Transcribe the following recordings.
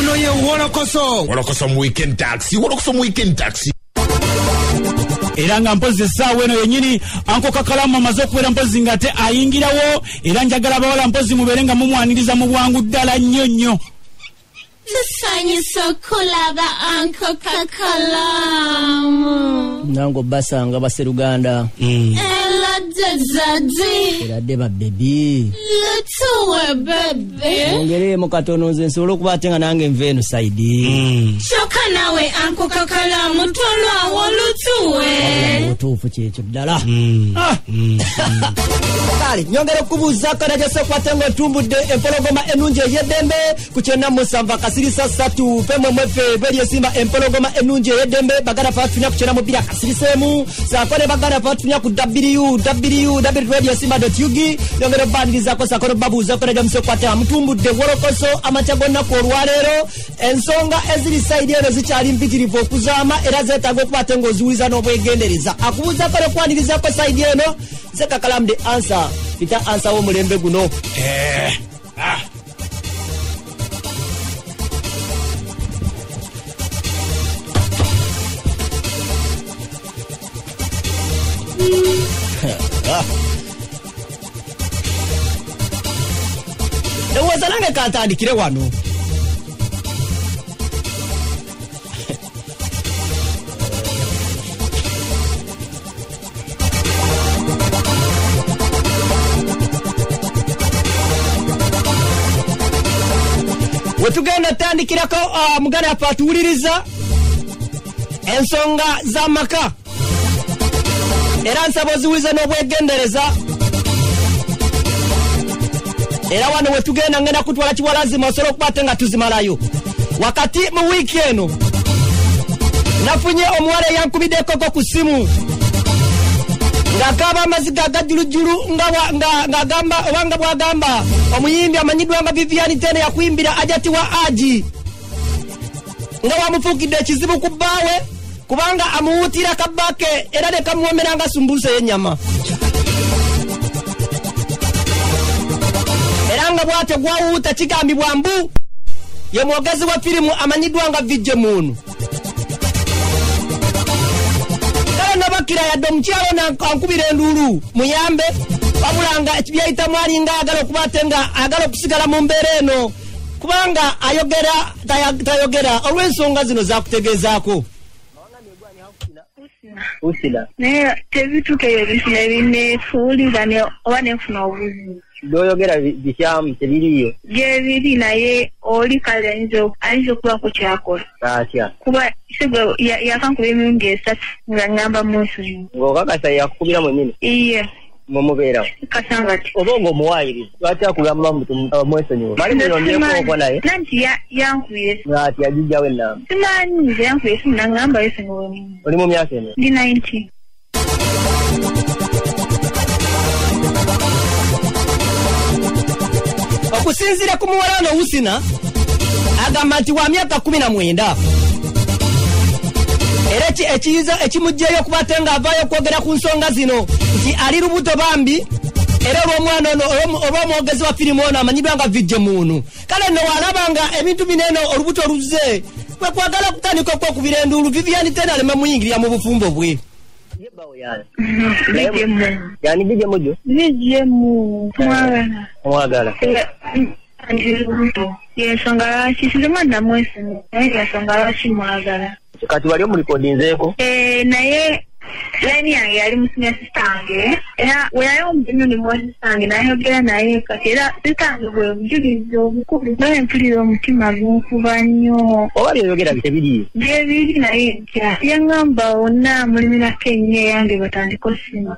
ono ye Wolokoso mu weekend taxi. Era nga mpozi essaawa eno yennyini Anko Kakalamu amaze okubeera mpozi ng'ate ayingirawo, era njagala bawala mpozi mubeere nga mumwaniriza mu bwangu ddala nnyo. Tusanyusa okulaba Anko Kakalamu. Nango basanga baseruganda. Era deba baby. Lutuwe baby. Ngere mu katono nze nsobola okubatenga nange nveeno side. Shoka nawe Anko Kakalamu tolwawo lutuwe. Otuufu kyekyo ddala. Kale nyongera okubuuza kanaja sekwatenga otumbudde empologoma ennungi ey'eddembe ku kyenda musanvu akasirisa 3 pemwemwefe bweriyo simba empologoma ennungi ey'eddembe bagala fatunya ku kyenda mubiri akasiriseemu sakone bagala fatunya ku www.radiosimba.ug nyongera obbandirizako sakone babuuza kanaja musekwatenga mutumbudde Wolokoso amakya g'onnaku olwaleero ensonga eziri sayidi eno zikyali mpitirivu okuzaama era zeetaaga okubatenga oziwuliza n'obwegendereza akubuuza kale okwanirizaako sayidi eno Kakalamu the answer pita answer wo mulembe guno ndowooza nange kantandikire wano wetugenda tandikirako mugana apatuuliriza ensonga z'amaka era nsaba oziwulize n'obwegendereza era wano wetugenda ngenda kutwala kiwalazima osobola okubate nga tuzimalayo wakati mu wiiki eno nafunye omuwala eyankubiddekoko ku simu ng'akaaba amaziga agajulujulu ng'agamba obanga bw'agamba omuyimbi amanyiddwa nga Vivian Tene yakuyimbira ajati wa Aji nga wamufuukidde ekizibu ku bbaawe kubanga amuwuutira kabake era ne kamuwomera nga sumbuusa y'ennyama era nga bw'atyo gwawuuta kigambibwa mbu ye mwogezi wa firimu amanyiddwa nga Vijje Muunu nabakira yadde omukyalo nankubira enduulu muyambe wabulanga ekibyayitamu alinga ayagala okubate nga ayagala okusigala mu mbeera eno kubanga ayogera tayogera olw'ensonga zino zakutegeezaako usila naye tebituukeyo bisina bineefuulira oba nenfuna obuzibu by'oyogera bikyamu tebiriyo gyebiri naye oli kale ayinza okubako kyakola atya kuba sigwe yakankuba emirundi 3 nga ngamba munsonyi ng'okakasa yakukubira mwennyini iye mumubeerawo kasangati oba ng'omuwaayiriza lwaki akugamba mwesonyiwa mali mulondyeko naye nanti yankubire ati agijjawo ennamba simanyi nze yankubire simu nangamba yesonyiwemu oli mu myaka eno ndi 19 okusinziira ku muwala ono Wusina agamba nti wa myaka 19 era ekimugjeyo okubate nga avaayo okwogera ku nsonga zino nti ali lubuto bambi era olw'omwana ono olw'omwogezi wa firimu ono amanyiddwa nga Vijje Muunu kale nno walaba nga ebintu bineeno olubuto luzze kwe kwagala okutandika okwokubira enduulu Vivian Tene aleme muyingirira mu bufumbo bwe yani Vijje Mujo Vijje Muunu mwagala yensonga lwaki sirimanda mwesonyi naye yensonga lwaki mwagala kati wali omulikodinzeeko naye laini yange yali musinya sistange era weyayo omunyoni mwa sistange nayogera naye kati era sistange bwe mujuliza obukulu naye mpulira omutima gunkuba nnyo oba byoyogera bitebiriyo gyebiri naye yaŋŋamba wonna mulimirako ennyo eyange batandika osimu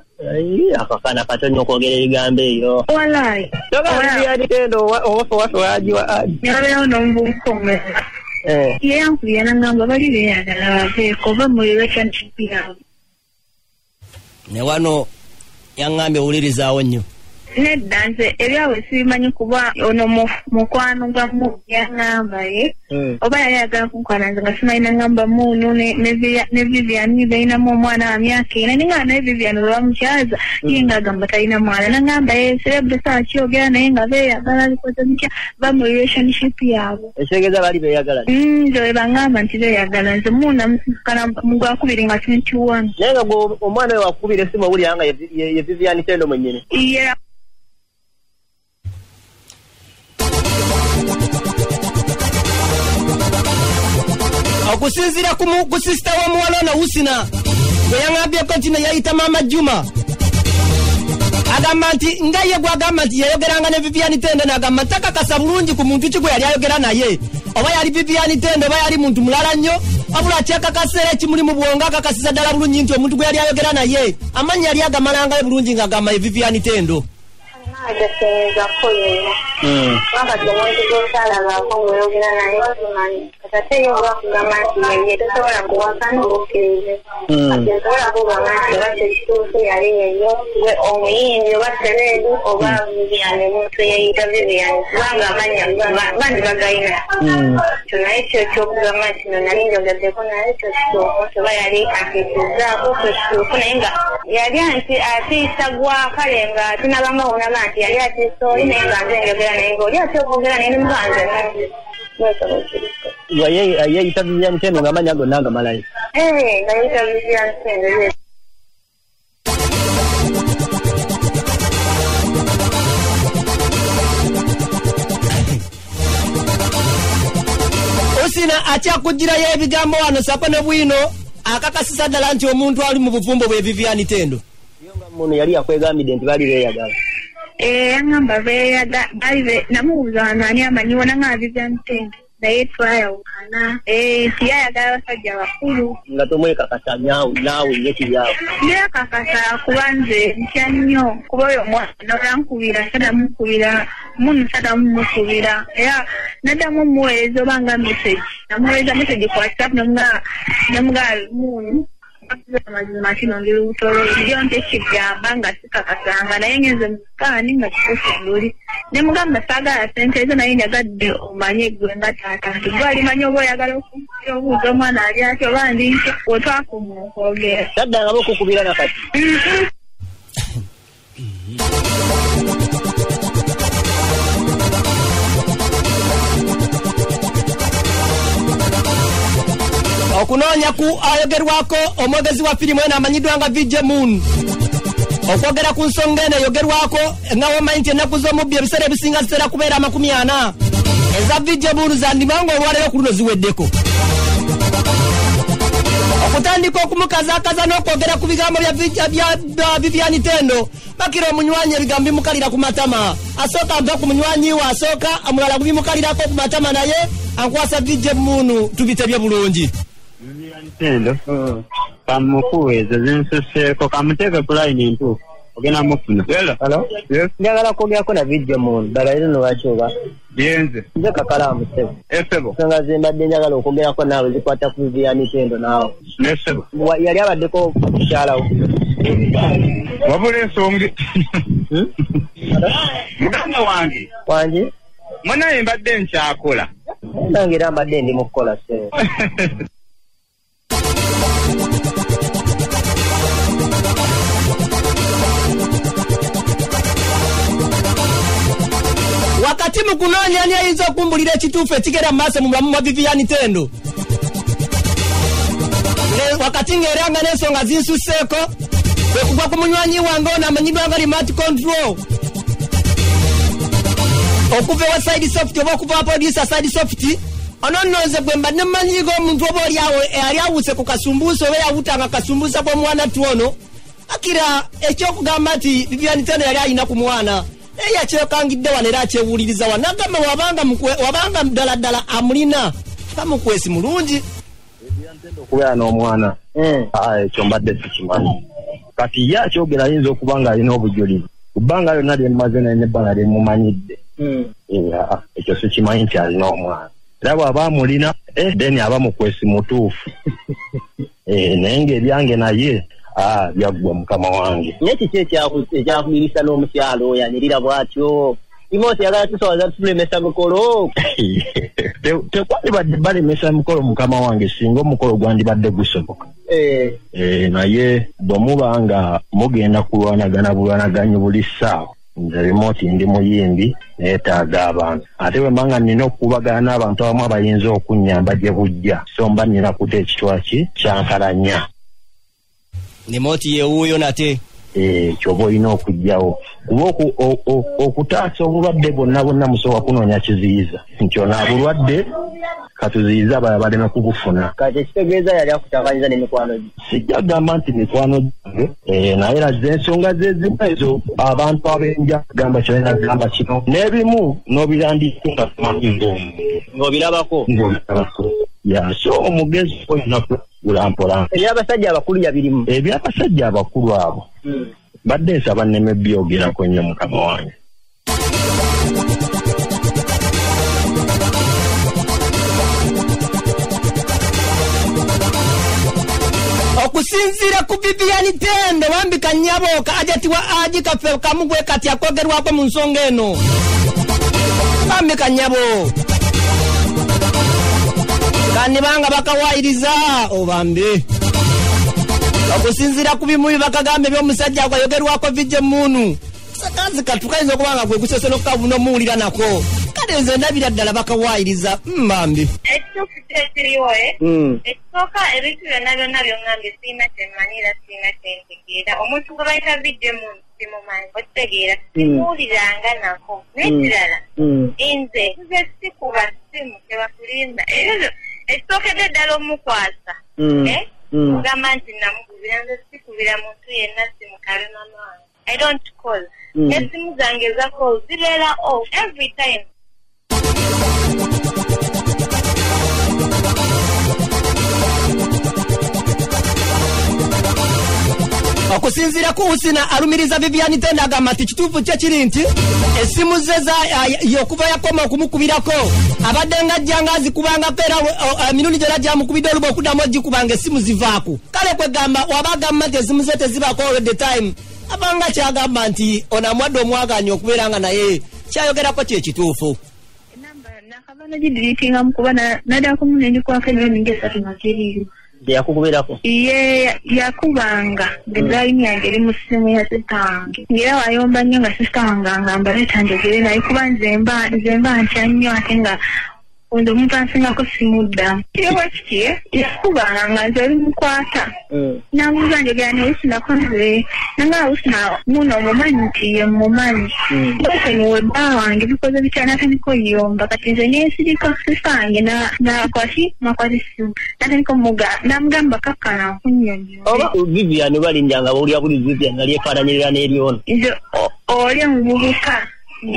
akakana katonya okwogera ebigambo eyo walaayi togaandiyaditendo owafe wagiwa aji yabeerawo n'omubukomeza ye yankubira naŋŋamba bali beeyagala baveeko oba mulirwe kyankipirawo ne wano yaŋŋambye owulirizaawo nnyo nedda nze ebyawe sibimanyi kuba ono mukwano gwa Moon yaŋŋamba ye oba yali ayagala kunkwana nze nga simanyi naŋŋamba Moon ne Vivian balinamu omwana wa myaka ena ninga naye Vivian olwa mukyaza ye ng'agamba talina mwana naŋŋamba ye celebrity saa kyogera naye nga beeyagala bikoze mutya ba mu relationship yaabwe ekitegeeza bali beeyagala nze baŋŋamba nti beeyagala nze Moon namusikana mu gwakubiri nga 21 naye nga omwana we wakubira esimu owulira nga ye Vivian Tendo mwennyini yeah. okusinziira ku sisita w'omuwala ono Husina gwe yaŋŋambyeko nti yayita Maama Juma agamba nti nga ye gwagamba nti yayogeranga ne Vivian Tendo n'agamba takakasa bulungi ku muntu ki gwe yali ayogera naye oba yali Vivian Tendo oba yali muntu mulala nnyo wabula kyakakaseera ekimuli mu bwongo akakasiza ddala bulungi nti omuntu gwe yali ayogera naye amannya yali agamalangayo bulungi ng'agamba ye Vivian Tendo agasenyezako yena wakati omuntu gwotalabako mweyogera naye wakimanyi kati yo bakugamba nti ye tosobola kuwakana obukkirize kati nsobola kugamba nti oba kyekituufu yali yeyo we omuyimbi oba sereedu oba Vivian omuntu yeyita Vivian kubanga amanya bandi bagayina kyo naye kyo kyokugamba nti no nali njogeddeko naye kyo kituufu oba yali akikizaako kyo kituufu naye nga yali anti atiisa gwa kale nga tunabanga wonaba nti yali atiisa oli naye nga nze njogera naye ng'oli ate okwogera naye nimuganze yeyita Vivian Tendo ng'amanya gonna nga malayo nga yeyita Vivian Tendo Husina akyakugirayo ebigambo wano sako ne bwino akakasisa ddala nti omuntu ali mu bufumbo bwe Vivian Tendo muno yali yakwegambidde nti bali beeyagala yaŋŋamba bali namubuuza wano ani amanyiwo nanga Vivian Tendo naye twayawukana nti yayagala abasajja bakulu nga tomwekakasa naawe nyekiryawo ndekakasa kuba nze ntya nnyo kuba oyo omwana olankubira sadamukubira Moon sadamumukubira era naddamu muweereza obanga message namuweereza message ku WhatsApp nemuga Moon amazima kino ndi lutolo ndio nte kigamba nga sikakasanga naye ngenze mukani nga kikusi nemugamba saagala sente ezo naye njagadde omanye gwe nga taata nti gwali manyi oba oyagala okubuuza omwana ali atyo oba ndi nti wetwakumukwogera taddanga bokukubira nakati okunoonya ku ayogerwako omwogezi wa firimu eno amanyiddwa nga VJ Moon okwogera ku nsonga eno eyogerwako nga womanyi nti ennaku z'omubbi ebiseera ebisinga zitera kubeera 40 eza VJ Moon zandibanga olwaleero ku luno ziweddeko okutandika okumukazaakaza n'okwogera ku bigambo bya Vivian Tendo bakira omunywanyi ebigambo bimukalira ku matama asooka ava ku munywanyi we asooka omulala kubimukalirako ku matama naye ankwasa VJ Moon tubitebye bulungi Tendo kamukuweeza zinsuseeko kamuteeke ku line ntuufu ogenda mufuna Hello? Njagala kwogerako na VJ Moon ddala leero lwaki oba yenze nze kakalaamu ssebo esebo ensonga ze mbadde njagala okwogerako naawe zikwata ku Vivian Tendo naawe nesebo yali abaddeko mukyalawo wabula ensonga muganda wange munaye mbadde nkyakola nange era mbadde ndi mu kukola ssebo wakati mu kunoonya ani ayinza okumbulira ekituufu ekigera mu maaso mu bulamu bwa Vivian Tendo wakati ng'eranga n'ensonga zinsuseeko ekugwa ku munywanyi wange ono amanyiddwa nga remote control okuva ewa Side Soft oba okuva wa producer Side Soft ono nno nze gwe mbadde mmanyiiga omuntu oba oli awo eyali awuse ku kasumbuusa oba yawutanga kasumbuusa bw'omwana tuono akira ekyokugamba nti Vivian Tendo yali alina ku mwana naye yakyekangidde wano era akyewuliriza wano nagamba wabanga ddala amulina kamukwesi mulungi okubeera n'omwana ekyo mbadde sikimanyi kati ye akyogera ayinza okuba nga alina obujulizi ku bbanga lyonna lye mumaze naye n'ebbanga lye mumanyidde ekyo sikimanyi nti alina omwana era bw'aba amulina then aba mukwesi mutuufu naye ng'ebyange naye byaggwa mukama wange. Nekiki ekyakumirisa n'omukyalo oyanirira bw'atyo? Timoti yagala tusobola tulemesa mukolo. Tekwali badde balemesa mukolo mukama wange singa omukolo gwandibadde gusoboka. Naye bwe muba nga mugenda kulwanaganya buli ssaawa, nze Remote ndi muyimbi neetaaga abantu. Ate bwe mba nga nina okukubagana n'abantu abamu abayinza okunnyamba gye bujja, so mba nina kuta ekitwa kyankalanya. Remote yewuuyo nate. Kyoba olina okujjawo kuba okutaasa obulwadde bonna musobola kunoonya kiziyiza nti ono abulwadde katuziyiza abalala baleme kubufuna. Kati ekitegeeza yali akutabanyiza n'emikwano gye. Sijja kugamba nti mikwano gyange naye razza ensonga zezimu ezo abantu abenja gamba kyolina kugamba kino n'ebimu n'obirandiika nga tumanyi ng'obirabako. So omugezi olina kugula mpola. Eby'abasajja abakulu yabirimu. Eby'abasajja abakulu abo badde nsaba nneme byogerako nnyo mukama wange. Okusinziira ku Vivian Tendo wambika Nyaboka ajatiwa aji kafe kamugwe kati akogerwako mu nsonga eno. Wambika Nyabo kandi banga bakawayiriza obambe. Okusinziira ku bimu bakagambe by'omusajja akoyogerwako vijje munu. Sakazi katukaiza okubanga gwe guseseno kavuno muwulira nako. Kale nze ndabira ddala bakawayiriza mbambi. Ekisooka ebintu byonna byongambye sirina kyemmanyira sirina kyentegeera. Omuntu gwe bayita vijje munu simumanyi okitegeera simuwuliranga nako. N'ekirala nze sikuba ssimu tebakulimba. Ekisookedde ddala omukwasa kugamba nti namukubira nze sikubira muntu yenna simukabe mama wange. I don't call. Esimu zange za call zibeera off every time. Okusinziira ku Husina alumiriza Vivian Tendo agamba nti kituufu kye kiri nti essimu ze y'okuva yakoma okumukubirako abadde nga ajjanga azikubangako era emirundi gyonna gyamukubidde oluba okuddamu ogikubanga essimu zivaaku. Kale kwegamba waba agamba nti essimu ze tezibaako all the time abanga kyagamba nti onamwadde omwaganya okubeera nga naye kyayogerako kye kituufu. Nakabana gidiritinga mukuba nadako munendikwako emyoni ng'esatu nakiriyo. Yakukubirako? Yakubanga ng'elayini yange eri mu ssimu ya sista wange. Ng'era wayomba nnyo nga sista wange angamba leeta njogere naye kuba nze mba ntya nnyo ate nga ondo omuntu ansingako simudda. Kirewa kiki yakubanga nga nze oli mukwata. Namubuuza njogera ne Husina konze nanga Husina muno omumanyi nti ye mumanyi. Bwese niwe bba wange bikoze bitya natandika oyomba kati nze neesirika sista wange nakwati simu natandika namugamba kakkana nkunnyonnyo. Oba Vivian balinjanga bawulira buli Vivian nga lyefaananyirira n'eryono. Nze oli omuvubuka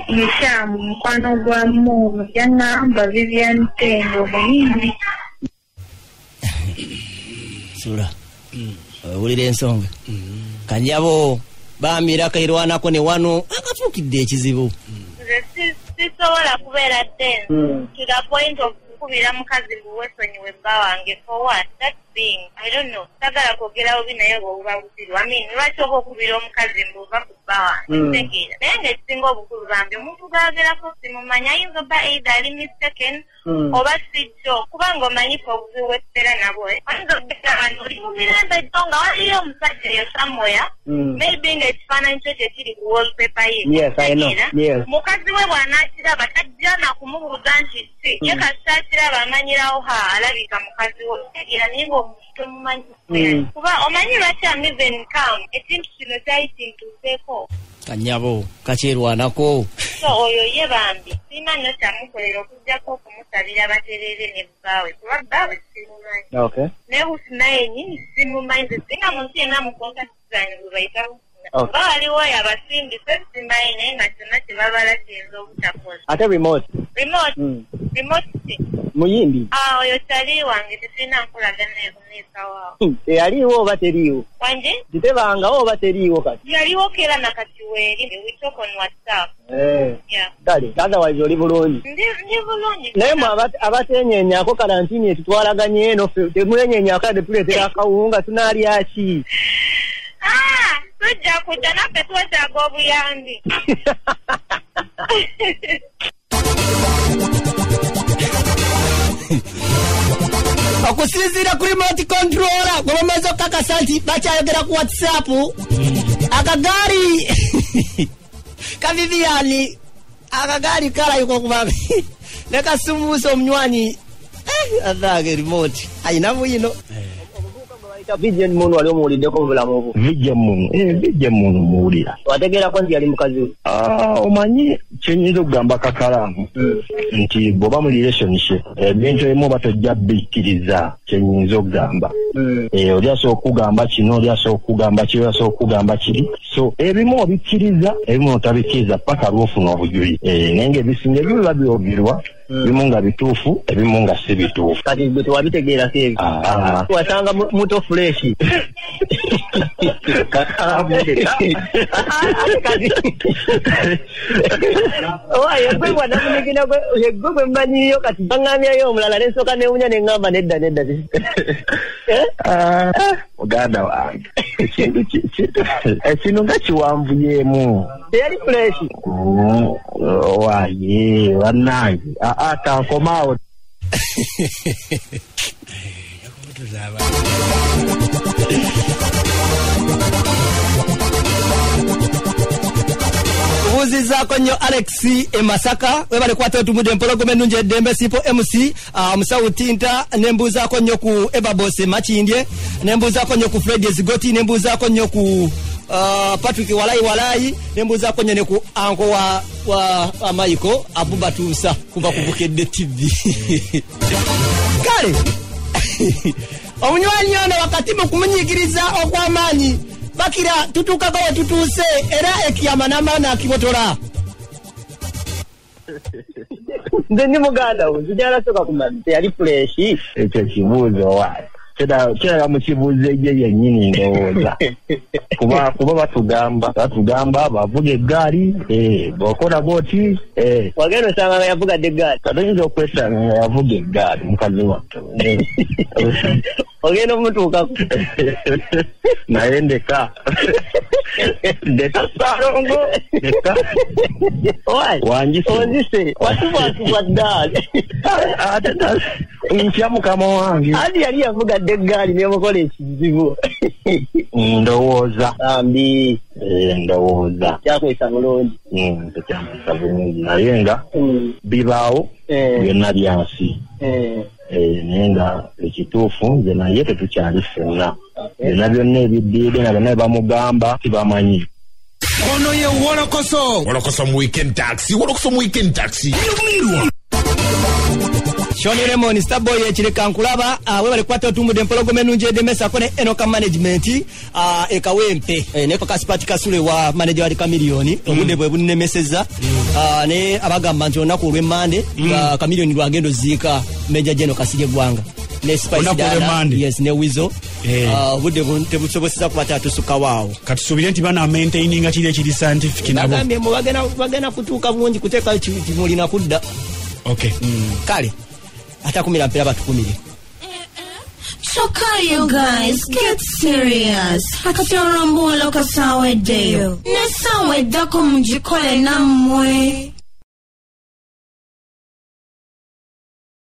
yeshamu mukwano gwa muno yangamba Vivian Tendo muyimbi. Sura owulira ensonga Kanyabo bambira kairwanako ne wano akafuukidde ekizibu. Sisobola kubeera tense to the point of kukubira mukazi buwesonyiwe bba wange for what? That being, I don't know. Sagala kwogerawo binaye bw'obuba busirwa. Lwaki oba okubira omukazi mbuva ku bba wange? Tegeera. Naye ng'ekisinga obukulu bambi omuntu gaagerako simumanya ayinza obba either ali mistaken oba sijjo kubanga omanyifu obuzibu bw'ekiseera nabwo. Oyinza okubeera abantu oli mu mirembe gyo nga waliyo omusajja eyo somewhere maybe ng'ekifaananyi kyo kye kiri ku wallpaper ye. Yes, I know. Yes. Mukazi we bw'anaakiraba tajja na kumubuuza nti si ye kasita akiraba amanyirawo alabika mukazi we tegeera naye ng'omuntu tomumanyi kuba omanyi lwaki amiven kam ekintu kino kyali kintuuseeko. Kanyabo kakyerwanako. So oyo ye bambi siima nnyo kyamukolera okuggyako okumusabira baterere ne bbaawe kuba bbaawe simumanyi. Okay. Naye Husina yennyini simumanyi nze singa muntu yenna mu kontakiti zange bwe bayita Husina. Oba waliwo oyo abasindise simanyi naye nga kyonna kye babala kiyinza obutakola. Ate Remote? Remote ki? Muyimbi? Oyo kyali wange tesirina nkolagana neekawaawo. Eyaliwo oba teriiwo? Wange? Gitebangawo oba teriiwo kati? Yaliwo keera na kati weeri. We talk on WhatsApp. Yeah. Kale, otherwise oli bulungi. Ndi bulungi. Naye mwe abatenyenyaako kalantiini etutwalaganye eno temwenyenyaako ade tuleetera akawunga tunaalya ki? tujja kujja naffe twetaaga obuyambi. Okusinziira ku remote controller gwe bamaze okukakasa nti bakyayogera ku WhatsApp akagaali kaviviani akagaali kalayuka okubanga ne kasumbuusa omunywanyi azage remote ayina buyino Vision munu wali omuwuliddeko mu bulamu obwo. Vision munu muwulira. Wategeera ko nti yali mukazi we. Omanyi kyenyinza okugamba kakalaamu nti bw'oba mu relationship ebintu ebimu batojja bikkiriza kyenyinza okugamba. Oli asobola okugamba kino, oli asobola okugamba kiri, oli asobola okugamba kiri. So ebimu obikkiriza, ebimu otabikkiriza paka lw'ofuna obujuyi. Naye ng'ebisinga ebimu biba byogerwa ebimu nga bituufu, ebimu nga si bituufu. Kati gwe tewabitegeera seebi. Wasanga muto fresh. Yegwe bwanamunigina yegwe bwe mmanyiyo kati baŋŋamyayo omulala n'ensooka neewunya ne ŋŋamba nedda. Muganda wange ekintu nga kiwanvuyeemu. Teyali fresh. Waaye bannange kankomaawo. Kubuuzizaako nnyo Alex Masaka webale kwata otumudde empologoma ennungi eddembe Sipo MC Musawu Tinta nembuuzaako nnyo ku Ebabose Makindye nembuuzaako nnyo ku Fred Zigoti nembuuzaako nnyo ku Patrick Walayi nembuuzaako nnyo ne ku anko wa Michael Abubatuusa kuva ku Bukedde TV. Kale omunywanyi ono wakati mu kumunyigiriza okw'amaanyi bakira tutuukako we tutuuse era ekiyama n'amaana akibotola. Nze ndi muganda wo nzijala soka kumanya teyali fresh. Ekyo kibuuzo waaye. Kiraga mu kibuuzo ye yennyini ndowooza. Kuba batugamba bavuga eggaali, bw'okola bw'oti. Wagenda osanga nga yavugadde eggaali. Oyinza okwesanga nga yavuga eggaali mukazi wattu. Ogenda omutuukako. Naye ndeka Salongo. Ndeka. Onzise watubwatubwa ddaali. Ntya mukama wange. Andi yali yavugadde eggaali nemukola ekizibu. Ndowooza. Ambi. Ndowooza. Kyakwesa bulungi. Kyakwesa bulungi. Naye nga bibaawo byonna byansi. Naye nga ekituufu nze naye tetukyalifuna. Byonna ebiddiide nga byonna bamugamba tibamanyi. Ono ye Wolokoso mu weekend taxi. Shoni Lemon Starboy ekireka nkulaba we bali kwata otumudde empologoma ennungi eddemesako ne Enoka Management ekawempe ne Kasipati Kasule wa manager wa Chameleone obudde bwe bunnemeseza ne abagamba nti olunaku olw'Emmande nga Chameleone lwagendo ziika Major General Kasirye Gwanga ne Spice Dada yes ne Wizo obudde tebusoboseza kuba tatusuka waawo katusubire nti bana maintaininga kiri ekiri scientific nabo bagambye bagenda kutuuka bulungi kuteeka kimulina kudda. Okay. Kale atakumira mpera batukumire. So you guys get serious. Akatorambula kasawe deyo. Nesawe dako mjikole namwe.